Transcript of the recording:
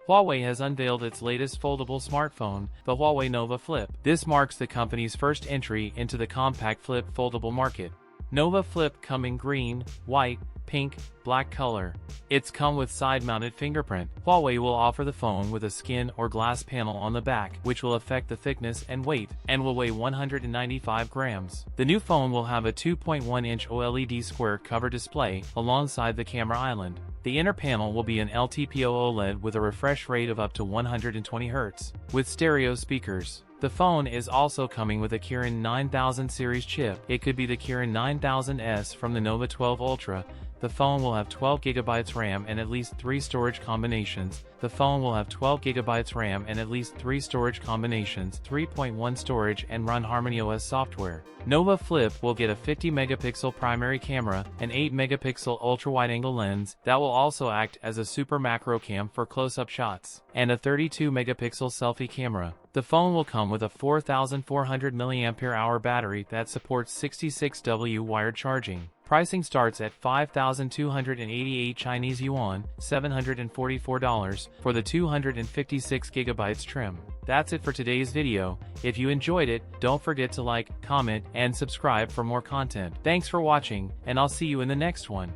Huawei has unveiled its latest foldable smartphone, the Huawei Nova Flip. This marks the company's first entry into the compact flip foldable market. Nova Flip come in green, white, pink, black color. It's come with side-mounted fingerprint. Huawei will offer the phone with a skin or glass panel on the back, which will affect the thickness and weight, and will weigh 195 grams. The new phone will have a 2.1-inch OLED square cover display alongside the camera island. The inner panel will be an LTPO OLED with a refresh rate of up to 120 Hz, with stereo speakers. The phone is also coming with a Kirin 9000 series chip. It could be the Kirin 9000S from the Nova 12 Ultra. The phone will have 12GB RAM and at least 3 storage combinations. The phone will have 12GB RAM and at least 3 storage combinations, 3.1 storage, and run HarmonyOS software. Nova Flip will get a 50-megapixel primary camera, an 8-megapixel ultra-wide-angle lens that will also act as a super macro cam for close-up shots, and a 32-megapixel selfie camera. The phone will come with a 4,400 mAh battery that supports 66W wired charging. Pricing starts at 5,288 Chinese yuan, $744, for the 256GB trim. That's it for today's video. If you enjoyed it, don't forget to like, comment, and subscribe for more content. Thanks for watching, and I'll see you in the next one.